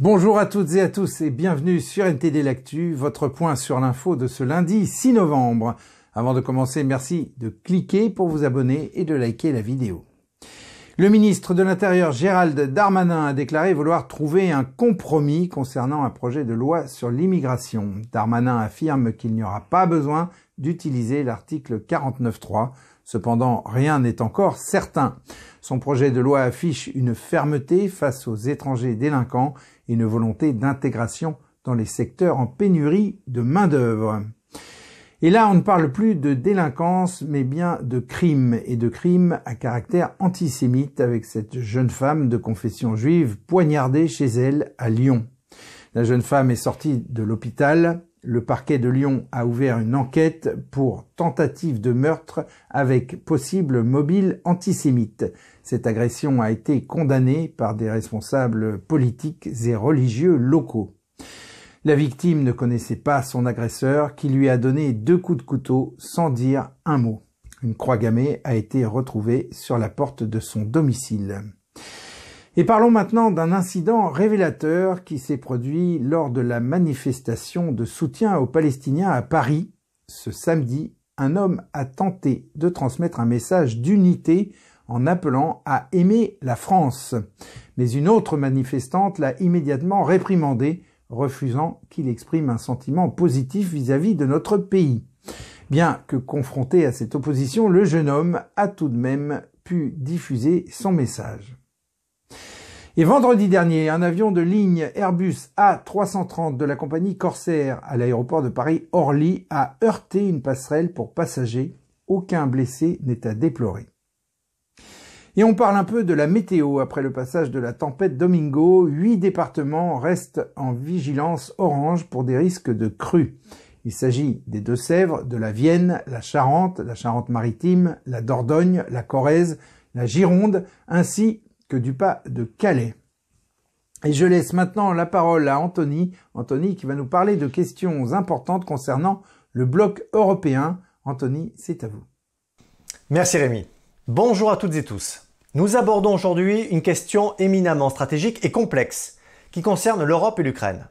Bonjour à toutes et à tous et bienvenue sur NTD L'Actu, votre point sur l'info de ce lundi 6 novembre. Avant de commencer, merci de cliquer pour vous abonner et de liker la vidéo. Le ministre de l'Intérieur Gérald Darmanin a déclaré vouloir trouver un compromis concernant un projet de loi sur l'immigration. Darmanin affirme qu'il n'y aura pas besoin d'utiliser l'article 49.3. Cependant, rien n'est encore certain. Son projet de loi affiche une fermeté face aux étrangers délinquants et une volonté d'intégration dans les secteurs en pénurie de main-d'œuvre. Et là, on ne parle plus de délinquance, mais bien de crimes, et de crimes à caractère antisémite avec cette jeune femme de confession juive poignardée chez elle à Lyon. La jeune femme est sortie de l'hôpital. Le parquet de Lyon a ouvert une enquête pour tentative de meurtre avec possible mobile antisémite. Cette agression a été condamnée par des responsables politiques et religieux locaux. La victime ne connaissait pas son agresseur qui lui a donné 2 coups de couteau sans dire un mot. Une croix gammée a été retrouvée sur la porte de son domicile. Et parlons maintenant d'un incident révélateur qui s'est produit lors de la manifestation de soutien aux Palestiniens à Paris. Ce samedi, un homme a tenté de transmettre un message d'unité en appelant à aimer la France. Mais une autre manifestante l'a immédiatement réprimandé, refusant qu'il exprime un sentiment positif vis-à-vis de notre pays. Bien que confronté à cette opposition, le jeune homme a tout de même pu diffuser son message. Et vendredi dernier, un avion de ligne Airbus A330 de la compagnie Corsair à l'aéroport de Paris-Orly a heurté une passerelle pour passagers. Aucun blessé n'est à déplorer. Et on parle un peu de la météo. Après le passage de la tempête Domingo, 8 départements restent en vigilance orange pour des risques de crues. Il s'agit des Deux-Sèvres, de la Vienne, la Charente-Maritime, la Dordogne, la Corrèze, la Gironde, ainsi que du Pas de Calais. Et je laisse maintenant la parole à Anthony qui va nous parler de questions importantes concernant le bloc européen. Anthony, c'est à vous. Merci Rémi. Bonjour à toutes et tous. Nous abordons aujourd'hui une question éminemment stratégique et complexe qui concerne l'Europe et l'Ukraine.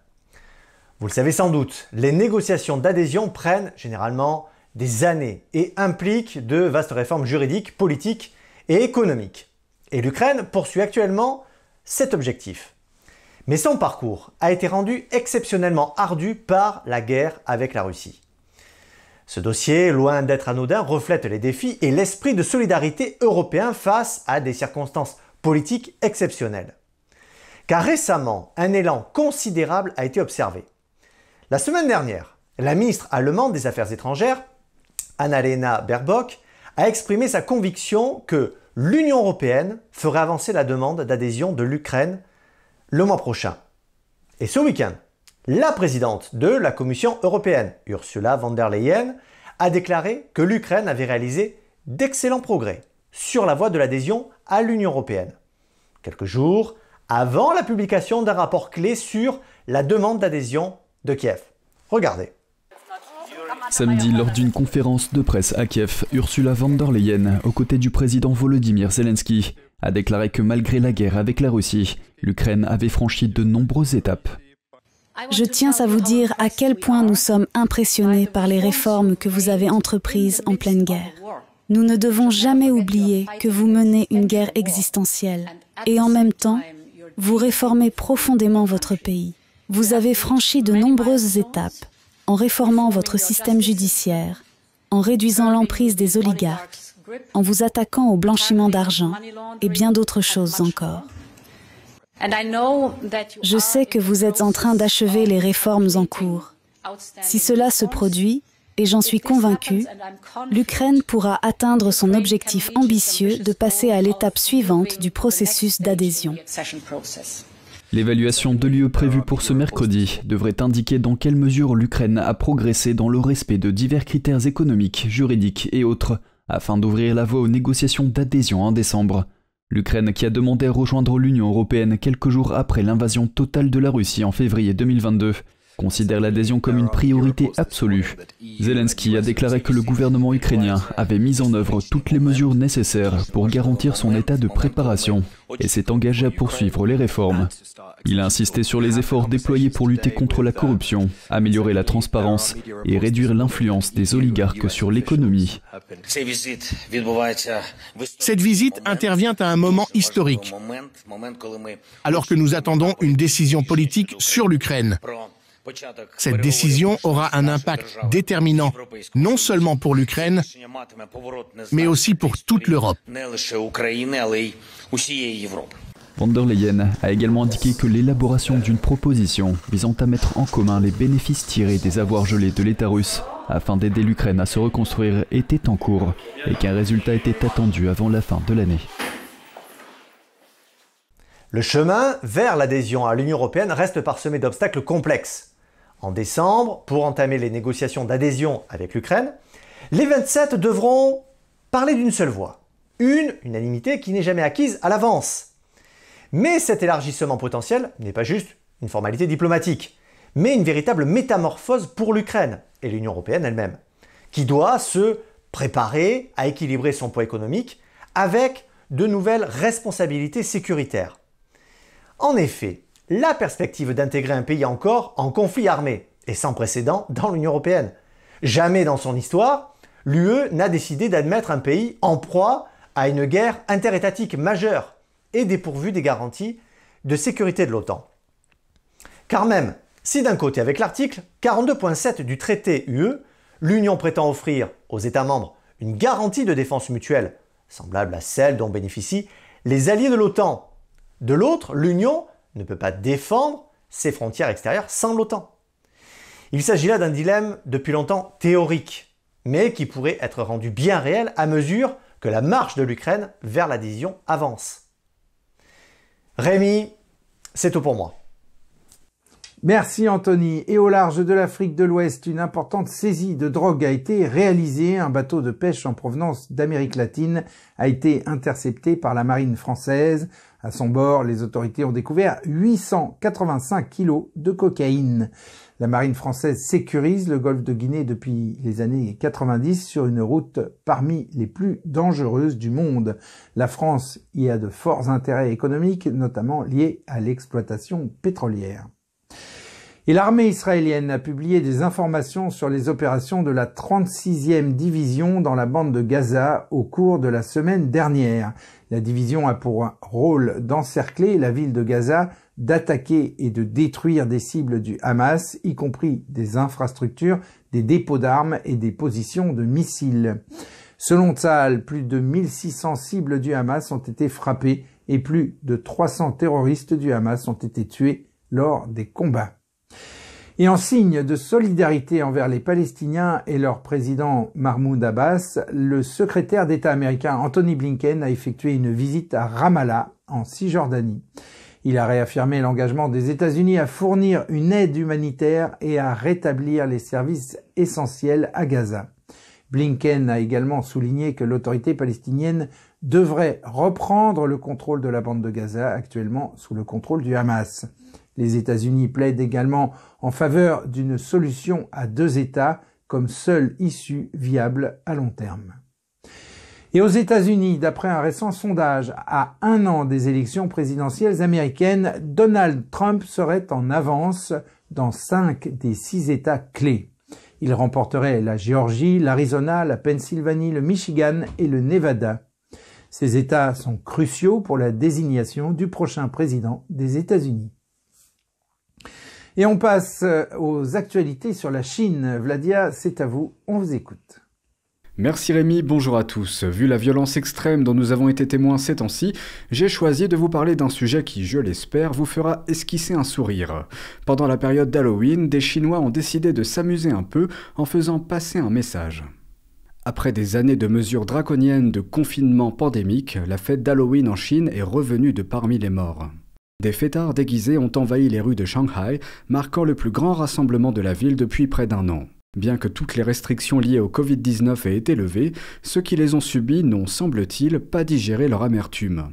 Vous le savez sans doute, les négociations d'adhésion prennent généralement des années et impliquent de vastes réformes juridiques, politiques et économiques. Et l'Ukraine poursuit actuellement cet objectif. Mais son parcours a été rendu exceptionnellement ardu par la guerre avec la Russie. Ce dossier, loin d'être anodin, reflète les défis et l'esprit de solidarité européen face à des circonstances politiques exceptionnelles. Car récemment, un élan considérable a été observé. La semaine dernière, la ministre allemande des Affaires étrangères, Annalena Baerbock, a exprimé sa conviction que l'Union européenne ferait avancer la demande d'adhésion de l'Ukraine le mois prochain. Et ce week-end, la présidente de la Commission européenne, Ursula von der Leyen, a déclaré que l'Ukraine avait réalisé d'excellents progrès sur la voie de l'adhésion à l'Union européenne. Quelques jours avant la publication d'un rapport clé sur la demande d'adhésion de Kiev. Regardez. Samedi, lors d'une conférence de presse à Kiev, Ursula von der Leyen, aux côtés du président Volodymyr Zelensky, a déclaré que malgré la guerre avec la Russie, l'Ukraine avait franchi de nombreuses étapes. Je tiens à vous dire à quel point nous sommes impressionnés par les réformes que vous avez entreprises en pleine guerre. Nous ne devons jamais oublier que vous menez une guerre existentielle et en même temps, vous réformez profondément votre pays. Vous avez franchi de nombreuses étapes en réformant votre système judiciaire, en réduisant l'emprise des oligarques, en vous attaquant au blanchiment d'argent et bien d'autres choses encore. Je sais que vous êtes en train d'achever les réformes en cours. Si cela se produit, et j'en suis convaincue, l'Ukraine pourra atteindre son objectif ambitieux de passer à l'étape suivante du processus d'adhésion. L'évaluation de l'UE prévue pour ce mercredi devrait indiquer dans quelle mesure l'Ukraine a progressé dans le respect de divers critères économiques, juridiques et autres, afin d'ouvrir la voie aux négociations d'adhésion en décembre. L'Ukraine, qui a demandé à rejoindre l'Union européenne quelques jours après l'invasion totale de la Russie en février 2022, considère l'adhésion comme une priorité absolue. Zelensky a déclaré que le gouvernement ukrainien avait mis en œuvre toutes les mesures nécessaires pour garantir son état de préparation et s'est engagé à poursuivre les réformes. Il a insisté sur les efforts déployés pour lutter contre la corruption, améliorer la transparence et réduire l'influence des oligarques sur l'économie. Cette visite intervient à un moment historique, alors que nous attendons une décision politique sur l'Ukraine. Cette décision aura un impact déterminant, non seulement pour l'Ukraine, mais aussi pour toute l'Europe. Von der Leyen a également indiqué que l'élaboration d'une proposition visant à mettre en commun les bénéfices tirés des avoirs gelés de l'État russe afin d'aider l'Ukraine à se reconstruire était en cours et qu'un résultat était attendu avant la fin de l'année. Le chemin vers l'adhésion à l'Union européenne reste parsemé d'obstacles complexes. En décembre, pour entamer les négociations d'adhésion avec l'Ukraine, les 27 devront parler d'une seule voix. Une unanimité qui n'est jamais acquise à l'avance. Mais cet élargissement potentiel n'est pas juste une formalité diplomatique, mais une véritable métamorphose pour l'Ukraine et l'Union européenne elle-même, qui doit se préparer à équilibrer son poids économique avec de nouvelles responsabilités sécuritaires. En effet, la perspective d'intégrer un pays encore en conflit armé est sans précédent dans l'Union européenne. Jamais dans son histoire, l'UE n'a décidé d'admettre un pays en proie à une guerre interétatique majeure et dépourvu des garanties de sécurité de l'OTAN. Car même si d'un côté, avec l'article 42.7 du traité UE, l'Union prétend offrir aux États membres une garantie de défense mutuelle, semblable à celle dont bénéficient les alliés de l'OTAN, de l'autre, l'Union ne peut pas défendre ses frontières extérieures sans l'OTAN. Il s'agit là d'un dilemme depuis longtemps théorique, mais qui pourrait être rendu bien réel à mesure que la marche de l'Ukraine vers l'adhésion avance. Rémi, c'est tout pour moi. Merci Anthony. Et au large de l'Afrique de l'Ouest, une importante saisie de drogue a été réalisée. Un bateau de pêche en provenance d'Amérique latine a été intercepté par la marine française. À son bord, les autorités ont découvert 885 kilos de cocaïne. La marine française sécurise le golfe de Guinée depuis les années 90 sur une route parmi les plus dangereuses du monde. La France y a de forts intérêts économiques, notamment liés à l'exploitation pétrolière. Et l'armée israélienne a publié des informations sur les opérations de la 36e division dans la bande de Gaza au cours de la semaine dernière. La division a pour rôle d'encercler la ville de Gaza, d'attaquer et de détruire des cibles du Hamas, y compris des infrastructures, des dépôts d'armes et des positions de missiles. Selon Tsahal, plus de 1600 cibles du Hamas ont été frappées et plus de 300 terroristes du Hamas ont été tués lors des combats. Et en signe de solidarité envers les Palestiniens et leur président Mahmoud Abbas, le secrétaire d'État américain Anthony Blinken a effectué une visite à Ramallah, en Cisjordanie. Il a réaffirmé l'engagement des États-Unis à fournir une aide humanitaire et à rétablir les services essentiels à Gaza. Blinken a également souligné que l'autorité palestinienne devrait reprendre le contrôle de la bande de Gaza, actuellement sous le contrôle du Hamas. Les États-Unis plaident également en faveur d'une solution à deux États comme seule issue viable à long terme. Et aux États-Unis, d'après un récent sondage, à un an des élections présidentielles américaines, Donald Trump serait en avance dans 5 des 6 États clés. Il remporterait la Géorgie, l'Arizona, la Pennsylvanie, le Michigan et le Nevada. Ces États sont cruciaux pour la désignation du prochain président des États-Unis. Et on passe aux actualités sur la Chine. Vladia, c'est à vous, on vous écoute. Merci Rémi, bonjour à tous. Vu la violence extrême dont nous avons été témoins ces temps-ci, j'ai choisi de vous parler d'un sujet qui, je l'espère, vous fera esquisser un sourire. Pendant la période d'Halloween, des Chinois ont décidé de s'amuser un peu en faisant passer un message. Après des années de mesures draconiennes de confinement pandémique, la fête d'Halloween en Chine est revenue de parmi les morts. Des fêtards déguisés ont envahi les rues de Shanghai, marquant le plus grand rassemblement de la ville depuis près d'un an. Bien que toutes les restrictions liées au Covid-19 aient été levées, ceux qui les ont subies n'ont, semble-t-il, pas digéré leur amertume.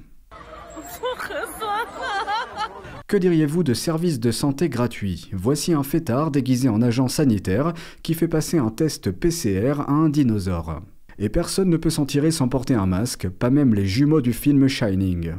Que diriez-vous de services de santé gratuits? Voici un fêtard déguisé en agent sanitaire qui fait passer un test PCR à un dinosaure. Et personne ne peut s'en tirer sans porter un masque, pas même les jumeaux du film Shining.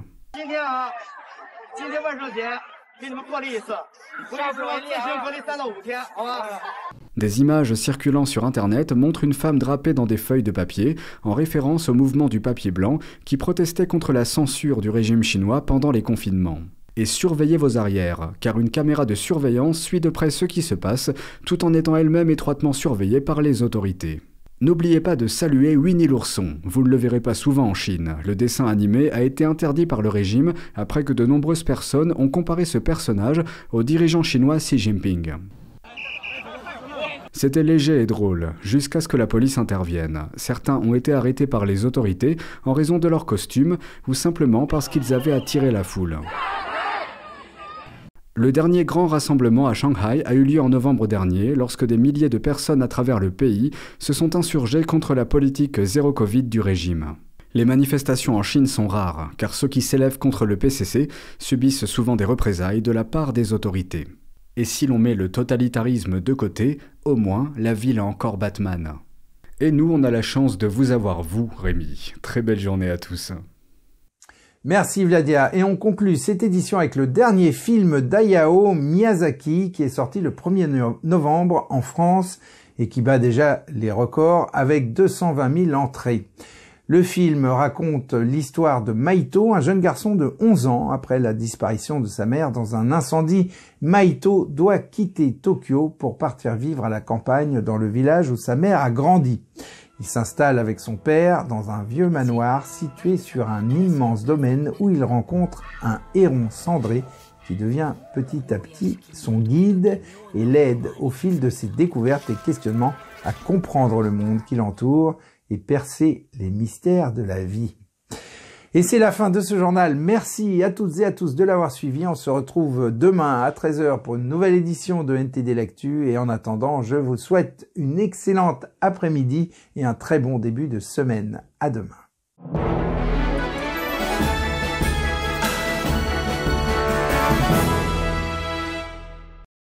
Des images circulant sur Internet montrent une femme drapée dans des feuilles de papier, en référence au mouvement du papier blanc qui protestait contre la censure du régime chinois pendant les confinements. Et surveillez vos arrières, car une caméra de surveillance suit de près ce qui se passe, tout en étant elle-même étroitement surveillée par les autorités. N'oubliez pas de saluer Winnie l'ourson, vous ne le verrez pas souvent en Chine. Le dessin animé a été interdit par le régime après que de nombreuses personnes ont comparé ce personnage au dirigeant chinois Xi Jinping. C'était léger et drôle, jusqu'à ce que la police intervienne. Certains ont été arrêtés par les autorités en raison de leur costume ou simplement parce qu'ils avaient attiré la foule. Le dernier grand rassemblement à Shanghai a eu lieu en novembre dernier, lorsque des milliers de personnes à travers le pays se sont insurgées contre la politique zéro Covid du régime. Les manifestations en Chine sont rares, car ceux qui s'élèvent contre le PCC subissent souvent des représailles de la part des autorités. Et si l'on met le totalitarisme de côté, au moins la ville a encore Batman. Et nous, on a la chance de vous avoir, vous, Rémi. Très belle journée à tous. Merci Vladia. Et on conclut cette édition avec le dernier film d'Hayao Miyazaki qui est sorti le 1er novembre en France et qui bat déjà les records avec 220 000 entrées. Le film raconte l'histoire de Maito, un jeune garçon de 11 ans. Après la disparition de sa mère dans un incendie, Maito doit quitter Tokyo pour partir vivre à la campagne dans le village où sa mère a grandi. Il s'installe avec son père dans un vieux manoir situé sur un immense domaine où il rencontre un héron cendré qui devient petit à petit son guide et l'aide au fil de ses découvertes et questionnements à comprendre le monde qui l'entoure et percer les mystères de la vie. Et c'est la fin de ce journal. Merci à toutes et à tous de l'avoir suivi. On se retrouve demain à 13 h pour une nouvelle édition de NTD L'Actu. Et en attendant, je vous souhaite une excellente après-midi et un très bon début de semaine. À demain.